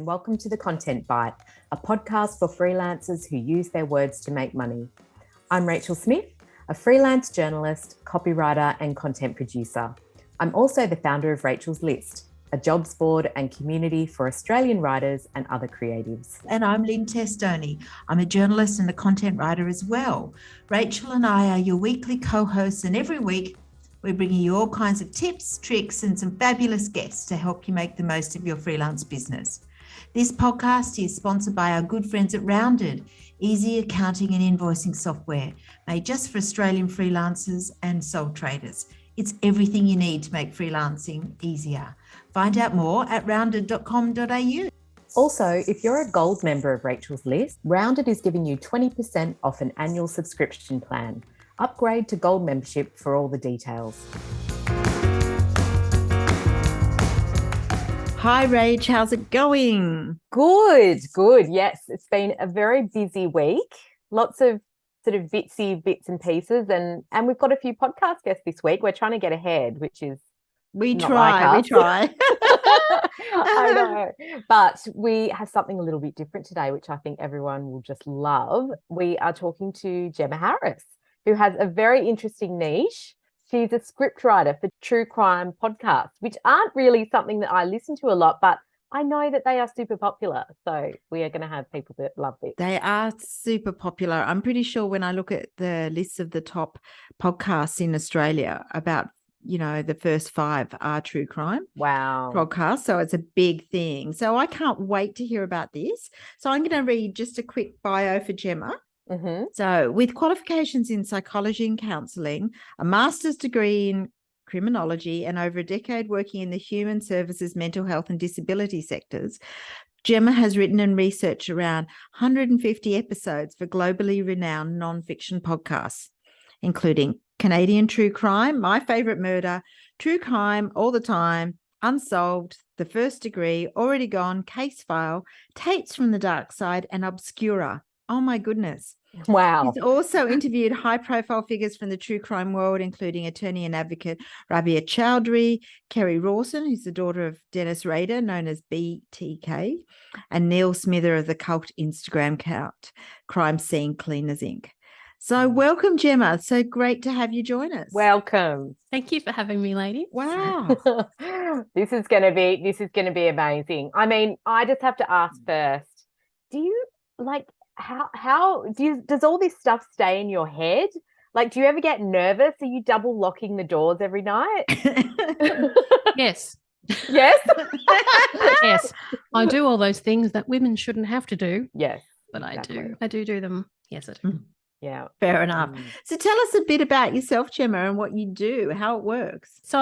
and welcome to The Content Bite, a podcast for freelancers who use their words to make money. I'm Rachel Smith, a freelance journalist, copywriter, and content producer. I'm also the founder of Rachel's List, a jobs board and community for Australian writers and other creatives. And I'm Lynn Testoni. I'm a journalist and a content writer as well. Rachel and I are your weekly co-hosts, and every week we're bringing you all kinds of tips, tricks, and some fabulous guests to help you make the most of your freelance business. This podcast is sponsored by our good friends at Rounded, easy accounting and invoicing software made just for Australian freelancers and sole traders. It's everything you need to make freelancing easier. Find out more at rounded.com.au. Also, if you're a gold member of Rachel's List, Rounded is giving you 20% off an annual subscription plan. Upgrade to gold membership for all the details. Hi, Rach. How's it going? Good. Yes, it's been a very busy week. Lots of sort of bits and pieces, and we've got a few podcast guests this week. We're trying to get ahead, which is we not try. like us. I know, but we have something a little bit different today, which I think everyone will just love. We are talking to Gemma Harris, who has a very interesting niche. She's a scriptwriter for true crime podcasts, which aren't really something that I listen to a lot, but I know that they are super popular. So we are going to have people that love this. They are super popular. I'm pretty sure when I look at the list of the top podcasts in Australia, about, the first 5 are true crime podcasts. So it's a big thing. So I can't wait to hear about this. So I'm going to read just a quick bio for Gemma. Mm-hmm. So with qualifications in psychology and counselling, a master's degree in criminology, and over a decade working in the human services, mental health and disability sectors, Gemma has written and researched around 150 episodes for globally renowned non-fiction podcasts, including Canadian True Crime, My Favourite Murder, True Crime All the Time, Unsolved, The First Degree, Already Gone, Case File, Tapes from the Dark Side, and Obscura. Oh, my goodness. Wow. He's also interviewed high-profile figures from the true crime world, including attorney and advocate Rabia Chowdhury, Kerry Rawson, who's the daughter of Dennis Rader, known as BTK, and Neil Smither of the cult Instagram account Crime Scene Cleaners Inc. So welcome, Gemma. So great to have you join us. Welcome. Thank you for having me, ladies. Wow. This is going to be amazing. I mean, I just have to ask first, do you does all this stuff stay in your head? Like, do you ever get nervous? Are you double locking the doors every night? Yes. Yes. Yes. I do all those things that women shouldn't have to do. Yes. But exactly. I do them. Yes, I do. Yeah. Fair enough. So tell us a bit about yourself, Gemma, and what you do, how it works. So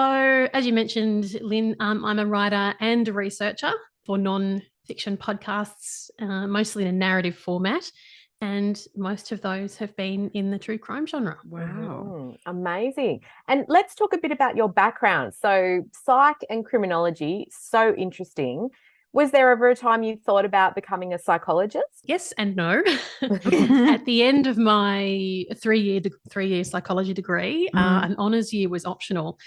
as you mentioned, Lynn, I'm a writer and a researcher for non-fiction podcasts, mostly in a narrative format. And most of those have been in the true crime genre. Wow. Amazing. And let's talk a bit about your background. So psych and criminology, so interesting. Was there ever a time you thought about becoming a psychologist? Yes and no. At the end of my three-year psychology degree, an honours year was optional.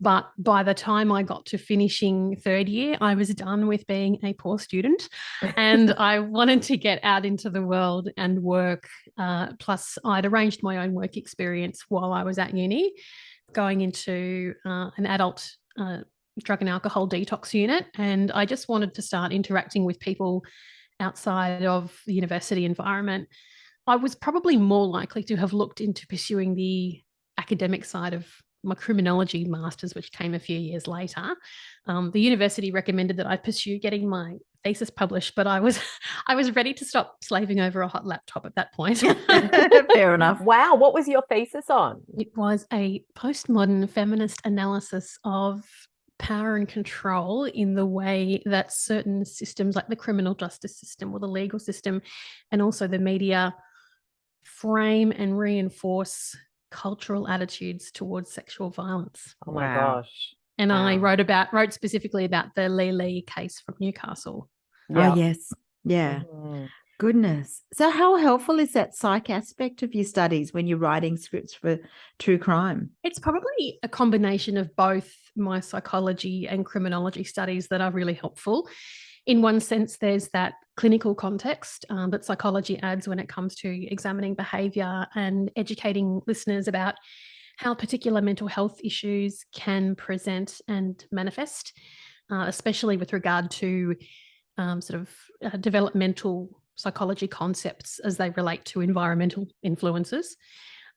But by the time I got to finishing third year, I was done with being a poor student and I wanted to get out into the world and work. Plus, I'd arranged my own work experience while I was at uni, going into an adult drug and alcohol detox unit. And I just wanted to start interacting with people outside of the university environment. I was probably more likely to have looked into pursuing the academic side of my criminology master's, which came a few years later. The university recommended that I pursue getting my thesis published, but I was ready to stop slaving over a hot laptop at that point. Fair enough. Wow. What was your thesis on? It was a postmodern feminist analysis of power and control in the way that certain systems like the criminal justice system or the legal system and also the media frame and reinforce cultural attitudes towards sexual violence. Oh my gosh. And I wrote specifically about the Lee case from Newcastle. Yeah. Oh yes. Yeah. Goodness. So how helpful is that psych aspect of your studies when you're writing scripts for true crime? It's probably a combination of both my psychology and criminology studies that are really helpful. in one sense, there's that clinical context that psychology adds when it comes to examining behaviour and educating listeners about how particular mental health issues can present and manifest, especially with regard to developmental psychology concepts as they relate to environmental influences.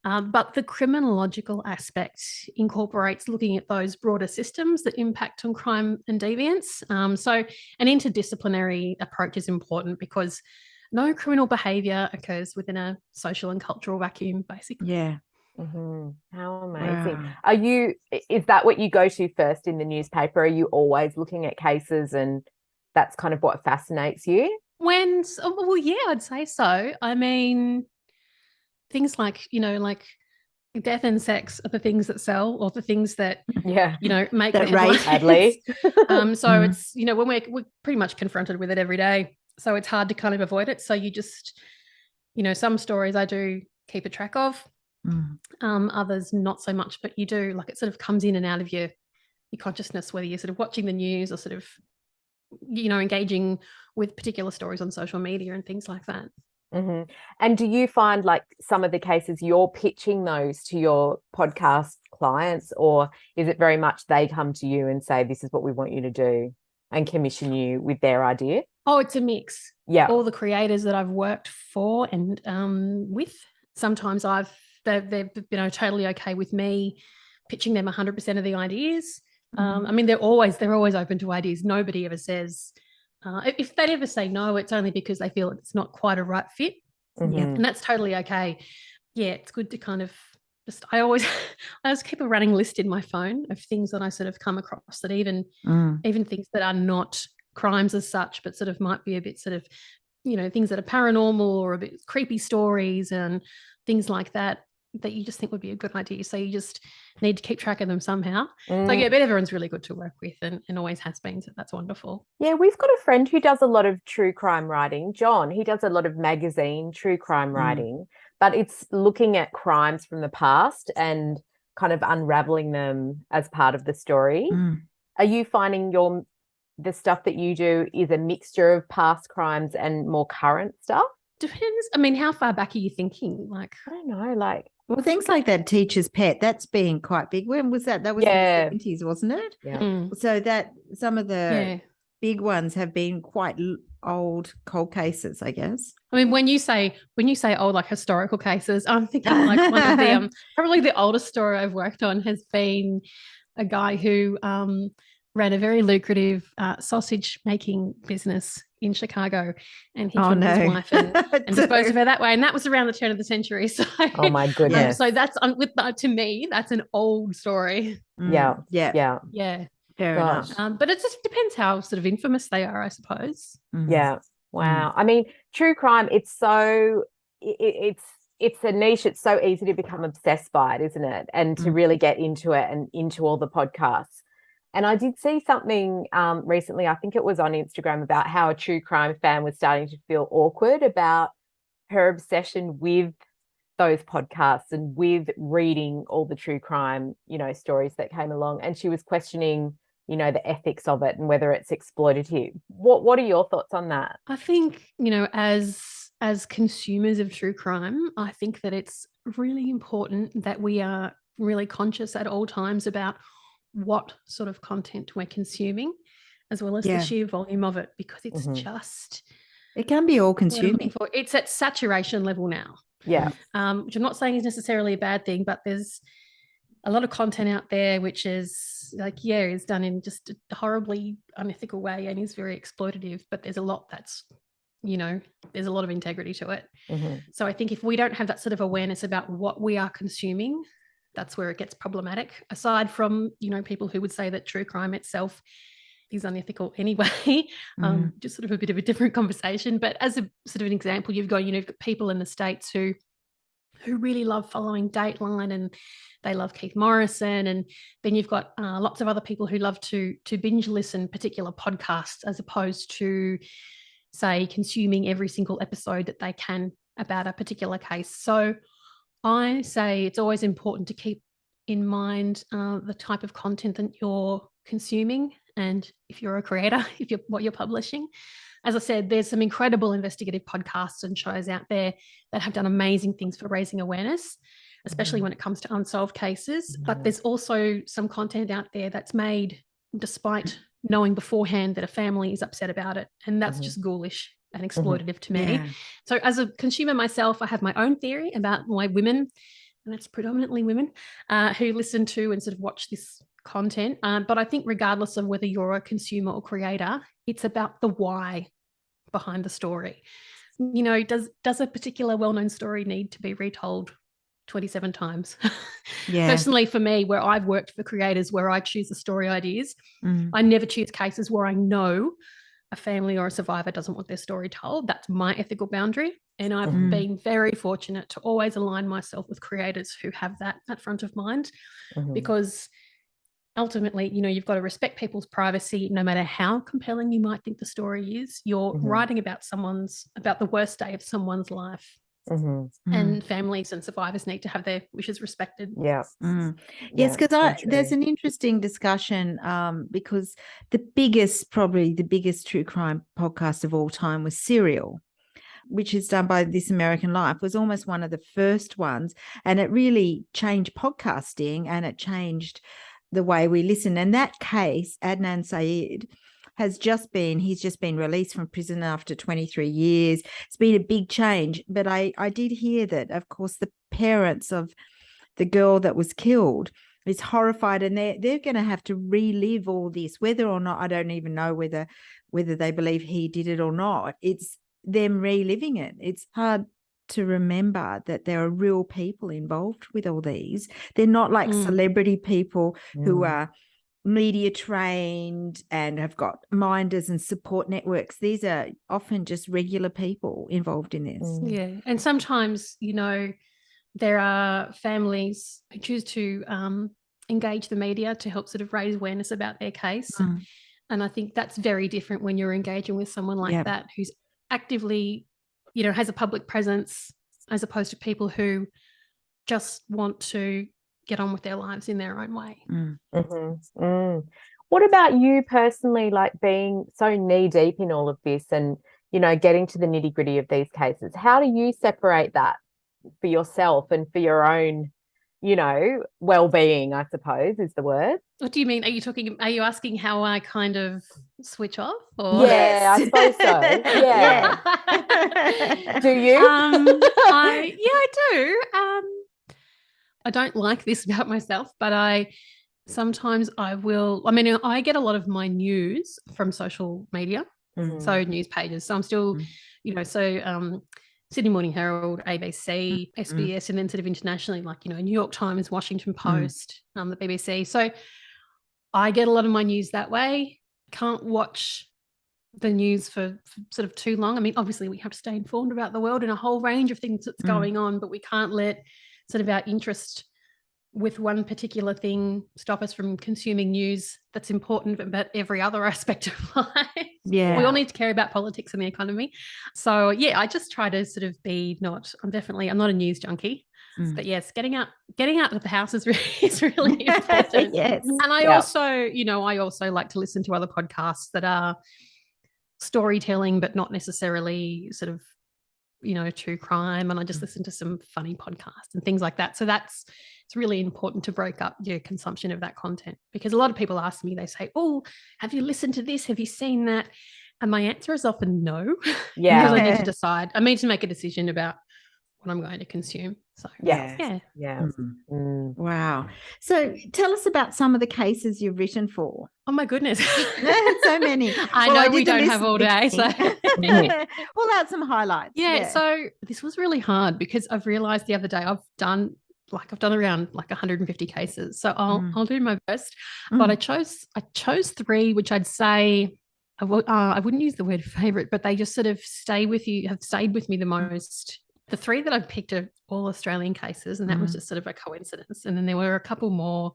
But the criminological aspect incorporates looking at those broader systems that impact on crime and deviance. So an interdisciplinary approach is important because no criminal behaviour occurs within a social and cultural vacuum, basically. Yeah. Mm-hmm. How amazing. Wow. Is that what you go to first in the newspaper? Are you always looking at cases and that's kind of what fascinates you? Well, yeah, I'd say so. I mean, things like, like death and sex are the things that sell, or the things that, make That the rate, headlines. So Mm. it's, when we're pretty much confronted with it every day. So it's hard to kind of avoid it. So you just, some stories I do keep a track of, others not so much, but you do, like, it sort of comes in and out of your consciousness, whether you're sort of watching the news or sort of, engaging with particular stories on social media and things like that. Mm-hmm. And do you find like some of the cases you're pitching those to your podcast clients, or is it very much they come to you and say, this is what we want you to do, and commission you with their idea? Oh, it's a mix. Yeah. All the creators that I've worked for and with, sometimes they've totally okay with me pitching them 100% of the ideas. I mean, they're always open to ideas. Nobody ever says, if they ever say no, it's only because they feel it's not quite a right fit. Mm-hmm. And that's totally okay. Yeah, it's good to kind of I always keep a running list in my phone of things that I sort of come across that even things that are not crimes as such, but sort of might be a bit sort of, things that are paranormal or a bit creepy stories and things like that you just think would be a good idea. So you just need to keep track of them somehow. So yeah, but everyone's really good to work with and always has been. So that's wonderful. Yeah, we've got a friend who does a lot of true crime writing, John. He does a lot of magazine true crime writing, but it's looking at crimes from the past and kind of unraveling them as part of the story. Are you finding the stuff that you do is a mixture of past crimes and more current stuff? Depends. I mean, how far back are you thinking? Like, I don't know, like... Well, things like that Teacher's Pet, that's been quite big. When was that? That was in the 70s, wasn't it? Yeah. So that some of the big ones have been quite old cold cases, I guess. I mean, when you say old, like historical cases, I'm thinking like one of the probably the oldest story I've worked on has been a guy who ran a very lucrative sausage making business in Chicago, and he killed his wife and disposed of her that way, and that was around the turn of the century. So, oh my goodness! So that's to me, that's an old story. Yeah. Fair enough. But it just depends how sort of infamous they are, I suppose. Yeah. Wow. I mean, true crime. It's so it's a niche. It's so easy to become obsessed by it, isn't it? And to really get into it and into all the podcasts. And I did see something recently, I think it was on Instagram, about how a true crime fan was starting to feel awkward about her obsession with those podcasts and with reading all the true crime, stories that came along. And she was questioning, the ethics of it and whether it's exploitative. What are your thoughts on that? I think, as consumers of true crime, I think that it's really important that we are really conscious at all times about what sort of content we're consuming, as well as the sheer volume of it, because it's just... It can be all consuming. It's at saturation level now. Yeah. Which I'm not saying is necessarily a bad thing, but there's a lot of content out there which is like, is done in just a horribly unethical way and is very exploitative, but there's a lot that's, there's a lot of integrity to it. So I think if we don't have that sort of awareness about what we are consuming, that's where it gets problematic, aside from, people who would say that true crime itself is unethical anyway. Just sort of a bit of a different conversation. But as a sort of an example, you've got people in the States who really love following Dateline and they love Keith Morrison. And then you've got lots of other people who love to binge listen particular podcasts as opposed to, say, consuming every single episode that they can about a particular case. So I say it's always important to keep in mind the type of content that you're consuming and if you're a creator, if you're what you're publishing. As I said, there's some incredible investigative podcasts and shows out there that have done amazing things for raising awareness, especially when it comes to unsolved cases. But there's also some content out there that's made despite knowing beforehand that a family is upset about it. And that's just ghoulish and exploitative to me. Yeah. So as a consumer myself, I have my own theory about why women, and it's predominantly women, who listen to and sort of watch this content. But I think regardless of whether you're a consumer or creator, it's about the why behind the story. You know, does a particular well-known story need to be retold 27 times? Yeah. Personally, for me, where I've worked for creators where I choose the story ideas, I never choose cases where I know a family or a survivor doesn't want their story told. That's my ethical boundary. And I've been very fortunate to always align myself with creators who have that at front of mind, because ultimately, you know, you've got to respect people's privacy, no matter how compelling you might think the story is. You're writing about about the worst day of someone's life. And families and survivors need to have their wishes respected. Yes, because there's an interesting discussion because probably the biggest true crime podcast of all time was Serial, which is done by This American Life, was almost one of the first ones. And it really changed podcasting, and it changed the way we listen. And that case, Adnan Syed, he's just been released from prison after 23 years. It's been a big change. But I did hear that, of course, the parents of the girl that was killed is horrified, and they're going to have to relive all this, whether or not, I don't even know whether they believe he did it or not. It's them reliving it. It's hard to remember that there are real people involved with all these. They're not like celebrity people who are media trained and have got minders and support networks. These are often just regular people involved in this. Yeah. And sometimes, you know, there are families who choose to engage the media to help sort of raise awareness about their case. And I think that's very different when you're engaging with someone like that, who's actively, you know, has a public presence, as opposed to people who just want to get on with their lives in their own way. What about you personally, like being so knee deep in all of this and, you know, getting to the nitty gritty of these cases? How do you separate that for yourself and for your own, you know, well-being, I suppose is the word? What do you mean? Are you asking how I kind of switch off? Or? Yeah, I suppose so. Yeah. Do you? I do. I don't like this about myself, but I will. I mean, I get a lot of my news from social media, so news pages. So I'm still, you know, Sydney Morning Herald, ABC, SBS, and then sort of internationally, like, you know, New York Times, Washington Post, the BBC. So I get a lot of my news that way. Can't watch the news for sort of too long. I mean, obviously we have to stay informed about the world and a whole range of things that's going on, but we can't let sort of our interest with one particular thing stop us from consuming news that's important about every other aspect of life. Yeah. We all need to care about politics and the economy. So yeah, I just try to sort of I'm not a news junkie. But yes, getting out of the house is really important. Yes. And I also like to listen to other podcasts that are storytelling, but not necessarily sort of, you know, true crime. And I just listen to some funny podcasts and things like that. So it's really important to break up your consumption of that content, because a lot of people ask me, they say, oh, have you listened to this? Have you seen that? And my answer is often no. Yeah. Because I need to decide. I need to make a decision about what I'm going to consume. So yeah. Wow. So tell us about some of the cases you've written for. Oh my goodness. So many. I know we don't have all day. So pull out some highlights. Yeah. So this was really hard because I've realized the other day I've done around 150 cases. So I'll do my best. But I chose 3, which I'd say I wouldn't use the word favorite, but they just sort of have stayed with me the most. The 3 that I've picked are all Australian cases, and that was just sort of a coincidence. And then there were a couple more.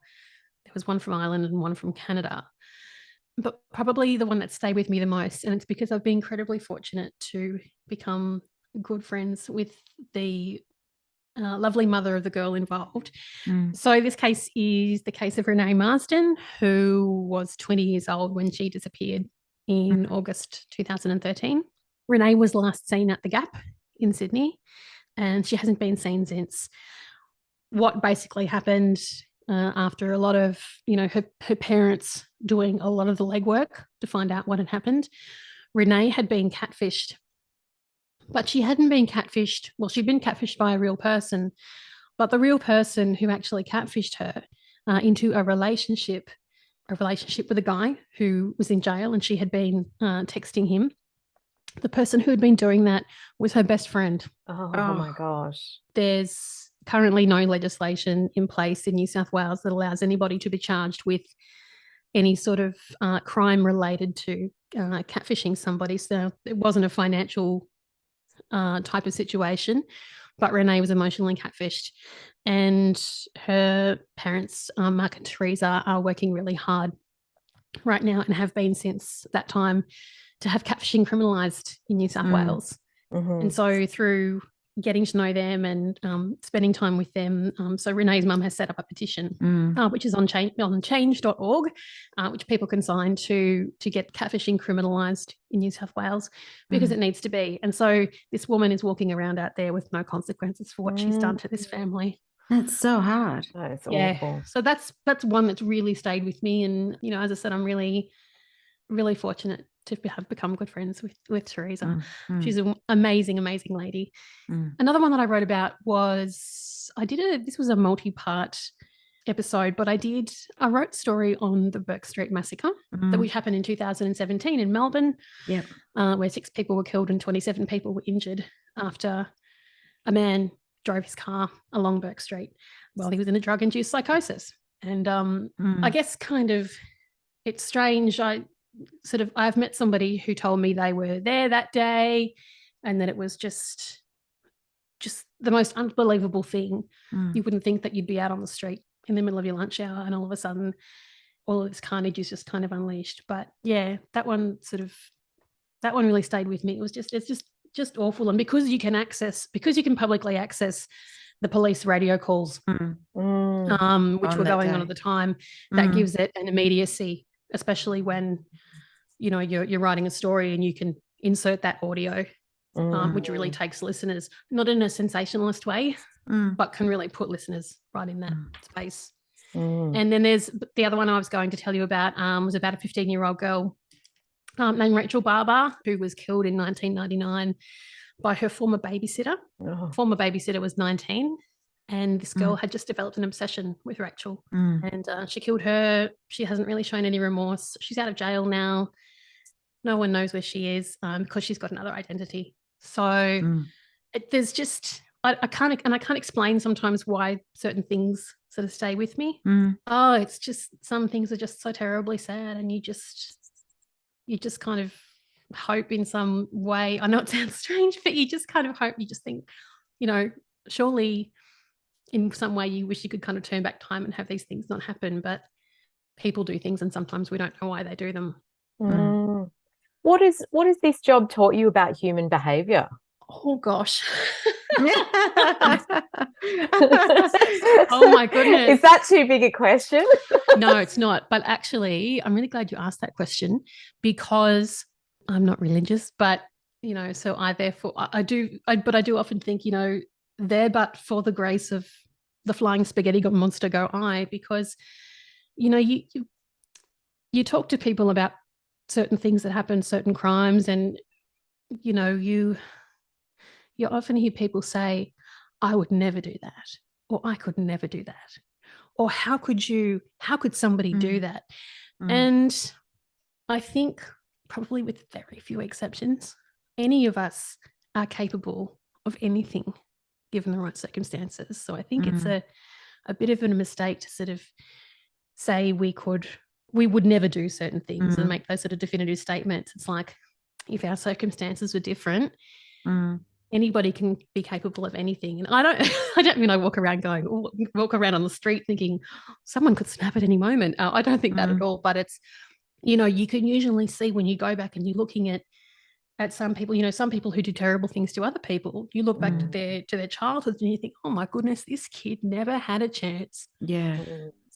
There was one from Ireland and one from Canada. But probably the one that stayed with me the most, and it's because I've been incredibly fortunate to become good friends with the lovely mother of the girl involved. So this case is the case of Renee Marsden, who was 20 years old when she disappeared in August 2013. Renee was last seen at the Gap in Sydney, and she hasn't been seen since. What basically happened after a lot of, her parents doing a lot of the legwork to find out what had happened, Renee had been catfished. But she hadn't been catfished. Well, she'd been catfished by a real person, but the real person who actually catfished her into a relationship with a guy who was in jail, and she had been texting him. The person who had been doing that was her best friend. Oh my gosh. There's currently no legislation in place in New South Wales that allows anybody to be charged with any sort of crime related to catfishing somebody. So it wasn't a financial type of situation, but Renee was emotionally catfished, and her parents, Mark and Teresa, are working really hard right now and have been since that time to have catfishing criminalised in New South Wales. And so through getting to know them and spending time with them, so Renee's mum has set up a petition, which is on change.org, which people can sign to get catfishing criminalised in New South Wales, because it needs to be. And so this woman is walking around out there with no consequences for what she's done to this family. That's so hard. That's awful. So that's one that's really stayed with me. And, as I said, I'm really, really fortunate to have become good friends with Teresa. She's an amazing, amazing lady. Another one that I wrote about was, this was a multi-part episode, but I wrote a story on the Burke Street massacre which happened in 2017 in Melbourne, where 6 people were killed and 27 people were injured after a man drove his car along Burke Street while he was in a drug-induced psychosis. And I guess it's strange. I've met somebody who told me they were there that day and that it was just the most unbelievable thing. You wouldn't think that you'd be out on the street in the middle of your lunch hour and all of a sudden all of this carnage is just kind of unleashed. But yeah, that one really stayed with me. It's just awful. And because you can publicly access the police radio calls, which were going on at the time, that gives it an immediacy, especially when you're writing a story and you can insert that audio, which really takes listeners, not in a sensationalist way, but can really put listeners right in that space. And then there's the other one I was going to tell you about, was about a 15-year-old girl named Rachel Barber, who was killed in 1999 by her former babysitter. Former babysitter was 19. And this girl had just developed an obsession with Rachel, and she killed her. She hasn't really shown any remorse. She's out of jail now. No one knows where she is because she's got another identity. So there's just I can't explain sometimes why certain things sort of stay with me. It's just some things are just so terribly sad, and you just kind of hope in some way. I know it sounds strange, but you just kind of hope. You just think, surely in some way you wish you could kind of turn back time and have these things not happen, but people do things and sometimes we don't know why they do them. What is this job taught you about human behavior? Oh gosh. Oh my goodness. Is that too big a question? No, it's not. But actually, I'm really glad you asked that question, because I'm not religious, but so I do often think, there but for the grace of the flying spaghetti monster go I, because you talk to people about certain things that happen, certain crimes, and you often hear people say, I would never do that, or I could never do that, or how could somebody do that? And I think, probably with very few exceptions, any of us are capable of anything given the right circumstances. So I think it's a bit of a mistake to sort of say we would never do certain things and make those sort of definitive statements. It's like, if our circumstances were different, anybody can be capable of anything. And I don't mean I walk around on the street thinking someone could snap at any moment. I don't think that at all. But it's, you can usually see when you go back and you're looking at at some people, some people who do terrible things to other people. You look back to their childhood and you think, oh my goodness, this kid never had a chance. Yeah.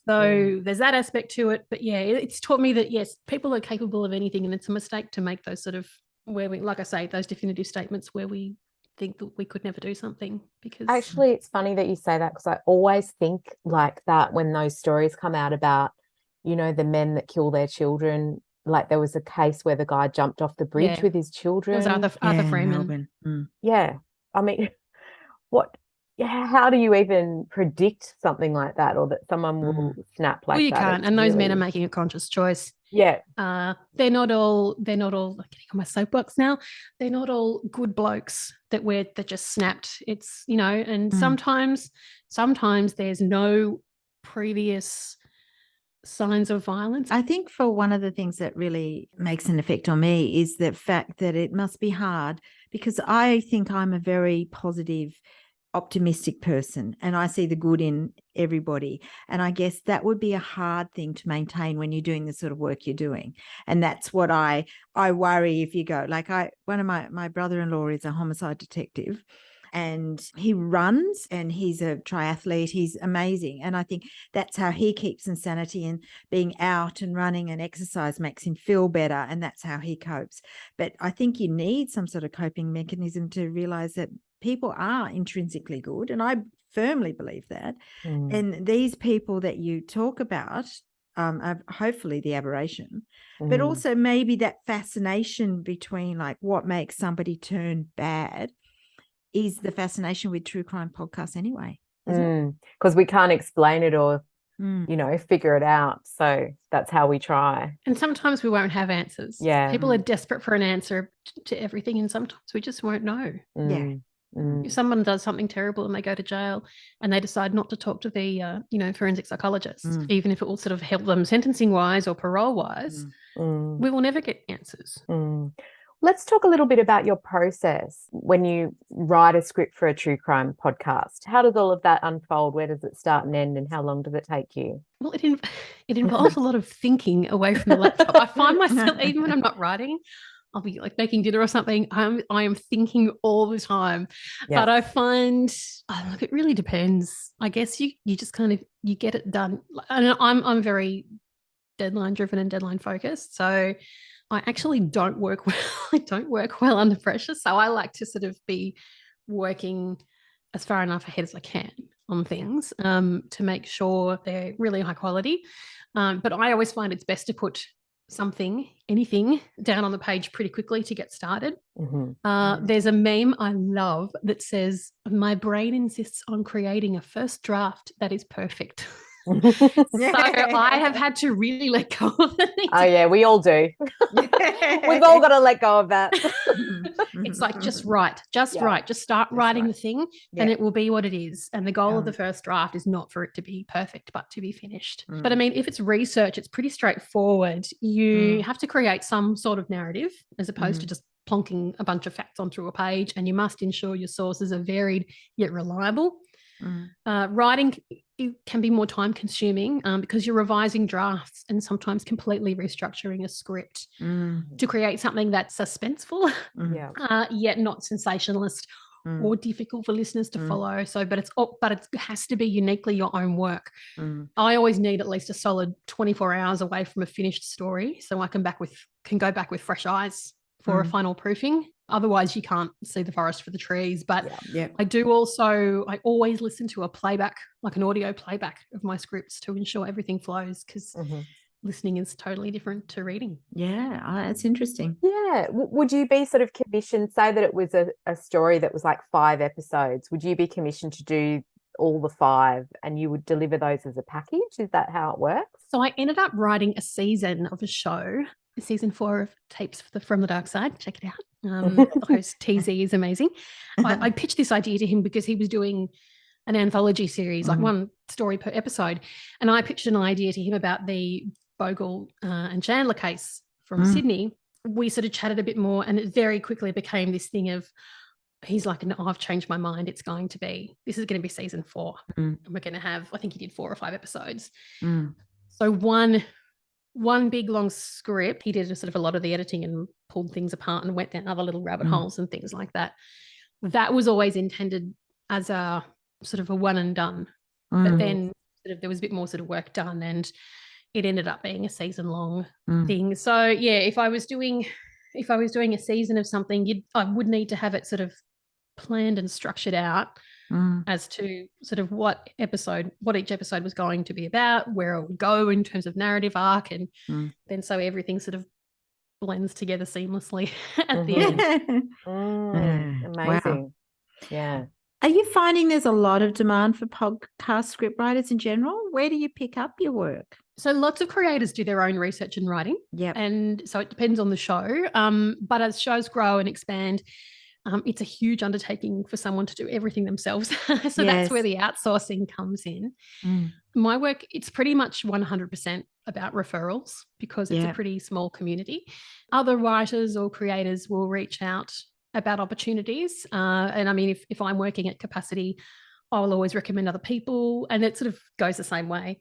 So there's that aspect to it. But yeah, it's taught me that, yes, people are capable of anything, and it's a mistake to make those sort of, where we, like I say, those definitive statements where we think that we could never do something. Because actually, it's funny that you say that, because I always think like that when those stories come out about, the men that kill their children. Like there was a case where the guy jumped off the bridge with his children. It was Arthur Freeman. Yeah. I mean, how do you even predict something like that, or that someone will snap like that? Well, you can't. And those men are making a conscious choice. Yeah. They're not all, I'm getting on my soapbox now. They're not all good blokes that just snapped. It's, and sometimes there's no previous signs of violence. I think for one of the things that really makes an effect on me is the fact that it must be hard, because I think I'm a very positive, optimistic person, and I see the good in everybody. And I guess that would be a hard thing to maintain when you're doing the sort of work you're doing. And that's what I worry if you go, like one of my brother-in-law is a homicide detective, and he runs, and he's a triathlete. He's amazing. And I think that's how he keeps insanity, and being out and running and exercise makes him feel better. And that's how he copes. But I think you need some sort of coping mechanism to realize that people are intrinsically good. And I firmly believe that. And these people that you talk about are hopefully the aberration, but also maybe that fascination between like what makes somebody turn bad is the fascination with true crime podcasts anyway. Because we can't explain it or, figure it out. So that's how we try. And sometimes we won't have answers. Yeah. People are desperate for an answer to everything, and sometimes we just won't know. If someone does something terrible and they go to jail and they decide not to talk to the, forensic psychologist, even if it will sort of help them sentencing wise or parole wise, we will never get answers. Let's talk a little bit about your process when you write a script for a true crime podcast. How does all of that unfold? Where does it start and end, and how long does it take you? Well, it involves a lot of thinking away from the laptop. I find myself, even when I'm not writing, I'll be like making dinner or something, I am thinking all the time. Yeah. But I find, look, it really depends. I guess you just kind of, you get it done. And I'm very deadline driven and deadline focused. So I actually don't work well. I don't work well under pressure. So I like to sort of be working as far enough ahead as I can on things to make sure they're really high quality. But I always find it's best to put anything down on the page pretty quickly to get started. There's a meme I love that says, my brain insists on creating a first draft that is perfect. So I have had to really let go of it. Oh yeah, we all do. We've all got to let go of that. It's like, just write, just start writing the thing and it will be what it is. And the goal of the first draft is not for it to be perfect, but to be finished. But I mean, if it's research, it's pretty straightforward. You have to create some sort of narrative as opposed to just plonking a bunch of facts onto a page, and you must ensure your sources are varied yet reliable. Writing, it can be more time consuming because you're revising drafts and sometimes completely restructuring a script to create something that's suspenseful, yet not sensationalist or difficult for listeners to follow. So, but it has to be uniquely your own work. I always need at least a solid 24 hours away from a finished story, so I can go back with fresh eyes for a final proofing. Otherwise, you can't see the forest for the trees. But I always listen to a playback, like an audio playback of my scripts to ensure everything flows, because listening is totally different to reading. Yeah, that's interesting. Yeah. Would you be sort of commissioned, say that it was a story that was like 5 episodes, would you be commissioned to do all the 5 and you would deliver those as a package? Is that how it works? So I ended up writing a season of a show, season 4 of Tapes from the Dark Side. Check it out. The host TZ is amazing. I pitched this idea to him because he was doing an anthology series, like one story per episode. And I pitched an idea to him about the Bogle and Chandler case from Sydney. We sort of chatted a bit more, and it very quickly became this thing of, he's like, no, I've changed my mind. This is going to be season 4. And we're going to have, I think he did 4 or 5 episodes. So one one big long script. He did a sort of a lot of the editing and pulled things apart and went down other little rabbit holes and things like that. That was always intended as a sort of a one and done. But then sort of there was a bit more sort of work done, and it ended up being a season long thing. So yeah, if I was doing a season of something, I would need to have it sort of planned and structured out as to sort of what each episode was going to be about, where it would go in terms of narrative arc, and then so everything sort of blends together seamlessly at the end. Amazing. Wow. Yeah. Are you finding there's a lot of demand for podcast scriptwriters in general? Where do you pick up your work? So lots of creators do their own research and writing. Yeah. And so it depends on the show. But as shows grow and expand, it's a huge undertaking for someone to do everything themselves. So that's where the outsourcing comes in. My work, it's pretty much 100% about referrals because it's a pretty small community. Other writers or creators will reach out about opportunities. And I mean, if I'm working at capacity, I'll always recommend other people. And it sort of goes the same way.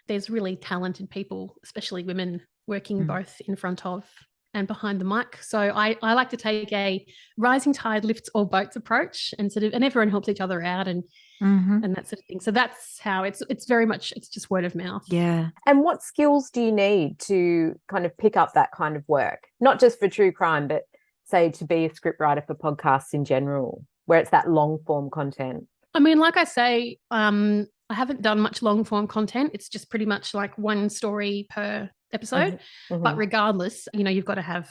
There's really talented people, especially women, working both in front of and behind the mic. So I like to take a rising tide lifts all boats approach, and and everyone helps each other out and that sort of thing. So that's how it's very much, it's just word of mouth. Yeah. And what skills do you need to kind of pick up that kind of work? Not just for true crime, but say to be a scriptwriter for podcasts in general, where it's that long form content? I mean, like I say, I haven't done much long form content. It's just pretty much like one story per episode. But regardless, you've got to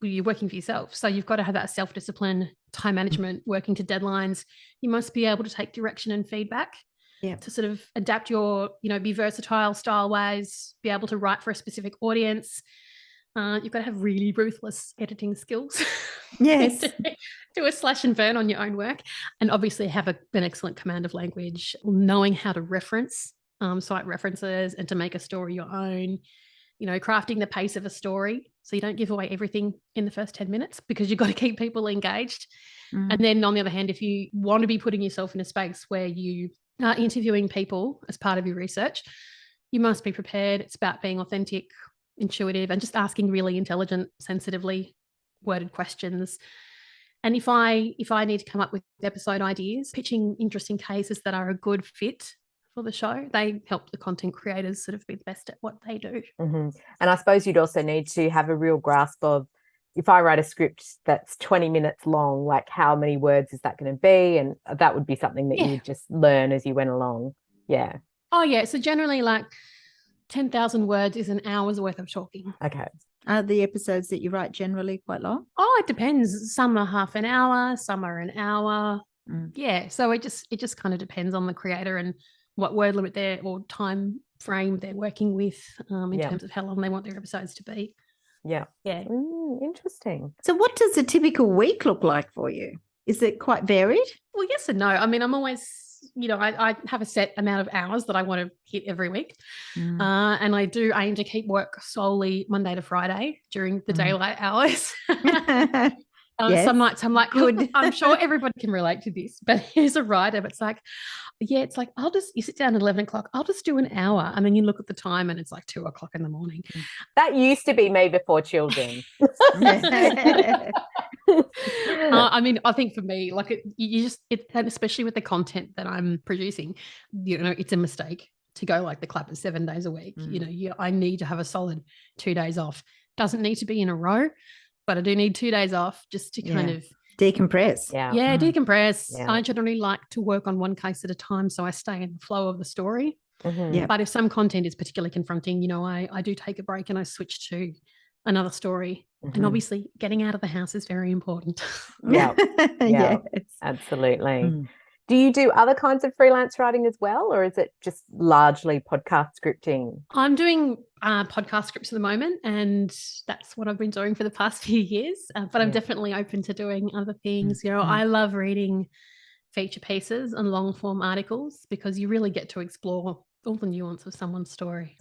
you're working for yourself. So you've got to have that self-discipline, time management, working to deadlines. You must be able to take direction and feedback to sort of adapt your, be versatile style-wise, be able to write for a specific audience. You've got to have really ruthless editing skills. Yes. Do a slash and burn on your own work, and obviously have an excellent command of language, knowing how to reference, cite references, and to make a story your own, crafting the pace of a story so you don't give away everything in the first 10 minutes because you've got to keep people engaged. And then on the other hand, if you want to be putting yourself in a space where you are interviewing people as part of your research, you must be prepared. It's about being authentic, intuitive, and just asking really intelligent, sensitively worded questions. And if I need to come up with episode ideas, pitching interesting cases that are a good fit for the show, they help the content creators sort of be the best at what they do. And I suppose you'd also need to have a real grasp of, if I write a script that's 20 minutes long, like how many words is that going to be? And that would be something that you would just learn as you went along. Yeah. Oh, yeah. So generally like 10,000 words is an hour's worth of talking. Okay. Are the episodes that you write generally quite long? Oh, it depends. Some are half an hour, some are an hour. Yeah. So it just kind of depends on the creator and what word limit or time frame they're working with in terms of how long they want their episodes to be. Yeah. Yeah. Interesting. So what does a typical week look like for you? Is it quite varied? Well, yes and no. I mean, I'm always, I have a set amount of hours that I want to hit every week. And I do aim to keep work solely Monday to Friday during the daylight hours. Some nights I'm like, good. I'm sure everybody can relate to this, but as a writer, it's like, it's like, you sit down at 11 o'clock, I'll just do an hour. And then you look at the time and it's like 2 o'clock in the morning. That used to be me before children. I mean, I think for me, like and especially with the content that I'm producing, it's a mistake to go like the clap of 7 days a week. I need to have a solid 2 days off. Doesn't need to be in a row, but I do need 2 days off just to kind of decompress. Yeah, decompress. Yeah. I generally like to work on one case at a time so I stay in the flow of the story. But if some content is particularly confronting, I do take a break and I switch to another story. And obviously getting out of the house is very important. Yeah. Yes. Absolutely. Do you do other kinds of freelance writing as well, or is it just largely podcast scripting? I'm doing podcast scripts at the moment, and that's what I've been doing for the past few years. But I'm definitely open to doing other things. I love reading feature pieces and long form articles because you really get to explore all the nuance of someone's story.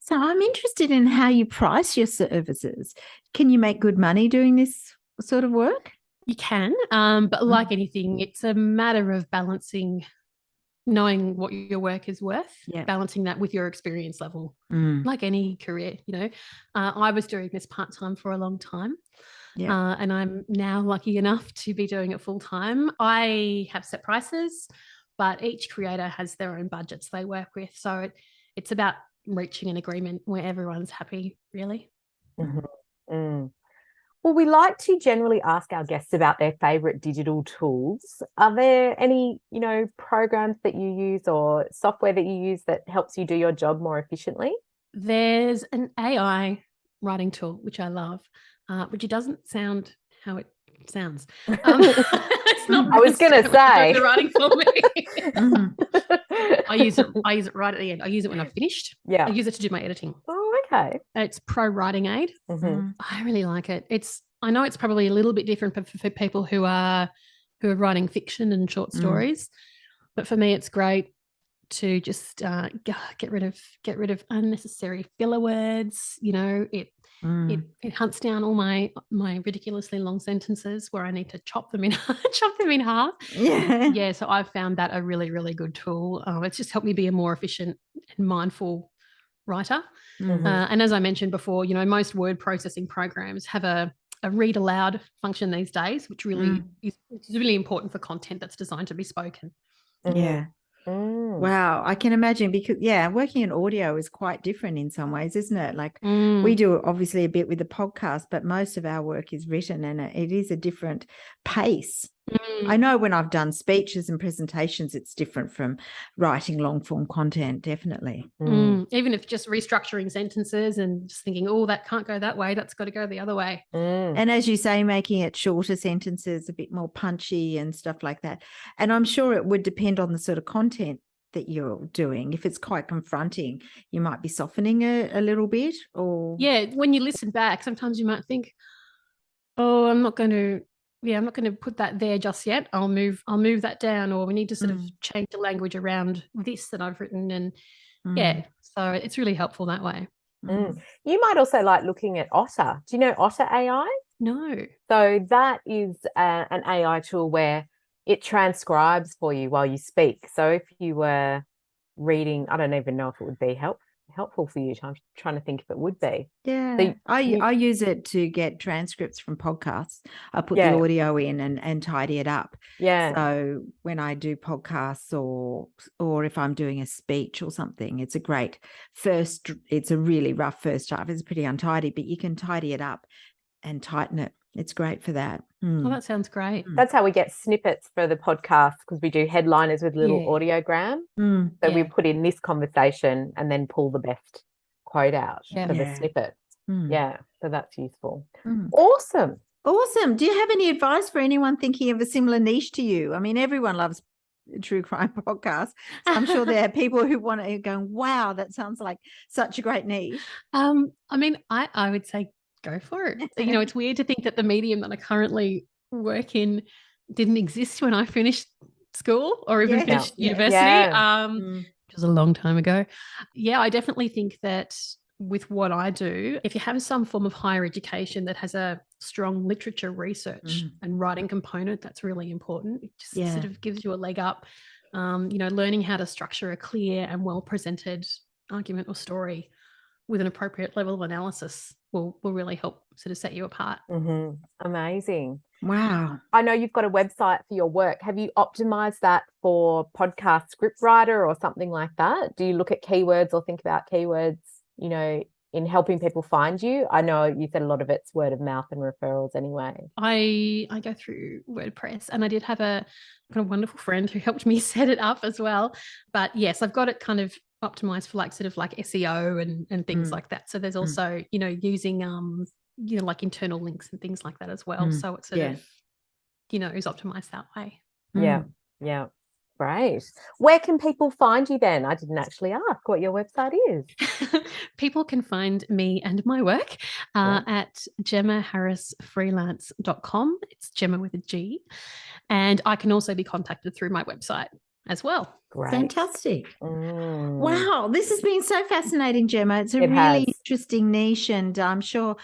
So I'm interested in how you price your services. Can you make good money doing this sort of work? You can, but like anything, it's a matter of balancing knowing what your work is worth, Yeah. balancing that with your experience level, Mm. like any career, I was doing this part-time for a long time. Yeah. And I'm now lucky enough to be doing it full time. I have set prices, but each creator has their own budgets they work with. So it's about reaching an agreement where everyone's happy, really. Mm-hmm. Mm. Well, we like to generally ask our guests about their favourite digital tools. Are there any, programs that you use or software that you use that helps you do your job more efficiently? There's an AI writing tool, which I love, which it doesn't sound how it sounds. It's not. I was going to say the writing for me. Mm. I use it right at the end. I use it when I've finished. Yeah. I use it to do my editing. Oh, okay. It's Pro Writing Aid. Mm-hmm. I really like it. I know it's probably a little bit different for people who are writing fiction and short stories, but for me, it's great to just get rid of unnecessary filler words. It hunts down all my ridiculously long sentences where I need to chop them in half. Yeah. So I've found that a really, really good tool. It's just helped me be a more efficient and mindful writer. Mm-hmm. And as I mentioned before, most word processing programs have a read aloud function these days, which really is really important for content that's designed to be spoken. Yeah. Wow, I can imagine, because working in audio is quite different in some ways, isn't it? Like we do obviously a bit with the podcast, but most of our work is written, and it is a different pace. I know when I've done speeches and presentations, it's different from writing long form content, definitely. Even if just restructuring sentences and just thinking, oh, that can't go that way, that's got to go the other way. And as you say, making it shorter sentences, a bit more punchy and stuff like that. And I'm sure it would depend on the sort of content that you're doing. If it's quite confronting, you might be softening a little bit. Or when you listen back, sometimes you might think, oh, I'm not going to put that there just yet. I'll move that down, or we need to sort of change the language around this that I've written. And so it's really helpful that way. You might also like looking at Otter. Do you know Otter AI? No. So that is an AI tool where it transcribes for you while you speak. So if you were reading, I don't even know if it would be helpful for you. I'm trying to think if it would be. Yeah. So I use it to get transcripts from podcasts. I put the audio in and tidy it up. Yeah. So when I do podcasts or if I'm doing a speech or something, it's a really rough first draft. It's pretty untidy, but you can tidy it up and tighten it. It's great for that. Oh, that sounds great. That's how we get snippets for the podcast, because we do headliners with little audiogram. So we put in this conversation and then pull the best quote out for the snippet. Yeah, so that's useful. Awesome. Do you have any advice for anyone thinking of a similar niche to you? I mean, everyone loves true crime podcasts. So I'm sure there are people who want to go, wow, that sounds like such a great niche. I mean, I would say go for it. It's weird to think that the medium that I currently work in didn't exist when I finished school or even finished university, which was a long time ago. Yeah, I definitely think that with what I do, if you have some form of higher education that has a strong literature research and writing component, that's really important. It just sort of gives you a leg up. Learning how to structure a clear and well-presented argument or story with an appropriate level of analysis will really help sort of set you apart. Amazing. Wow. I know you've got a website for your work. Have you optimized that for podcast scriptwriter or something like that? Do you look at keywords or think about keywords, in helping people find you? I know you said a lot of it's word of mouth and referrals anyway. I go through WordPress, and I did have a kind of wonderful friend who helped me set it up as well. But yes, I've got it kind of optimized for like sort of like SEO and things like that. So there's also, using like internal links and things like that as well. So it's sort of, is optimized that way. Yeah. Great. Where can people find you then? I didn't actually ask what your website is. People can find me and my work at gemmaharrisfreelance.com. It's Gemma with a G. And I can also be contacted through my website as well. Great. Fantastic. Wow, this has been so fascinating, Gemma. It's a really interesting niche, and I'm sure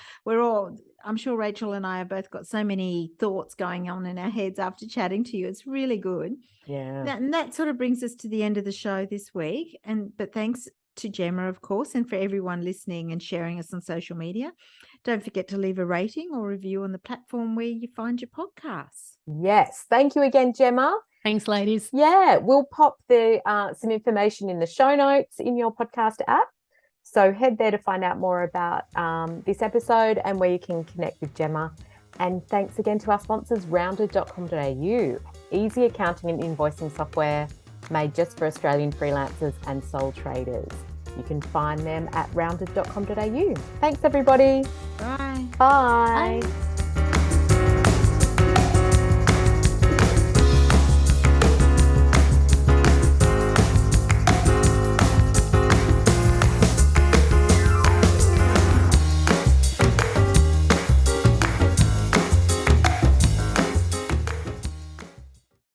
I'm sure Rachel and I have both got so many thoughts going on in our heads after chatting to you. It's really good. Yeah. And that sort of brings us to the end of the show this week. But thanks to Gemma, of course, and for everyone listening and sharing us on social media. Don't forget to leave a rating or review on the platform where you find your podcasts. Yes. Thank you again, Gemma. Thanks, ladies. Yeah, we'll pop some information in the show notes in your podcast app. So head there to find out more about this episode and where you can connect with Gemma. And thanks again to our sponsors, rounded.com.au, easy accounting and invoicing software made just for Australian freelancers and sole traders. You can find them at rounded.com.au. Thanks, everybody. Bye. Bye. Bye.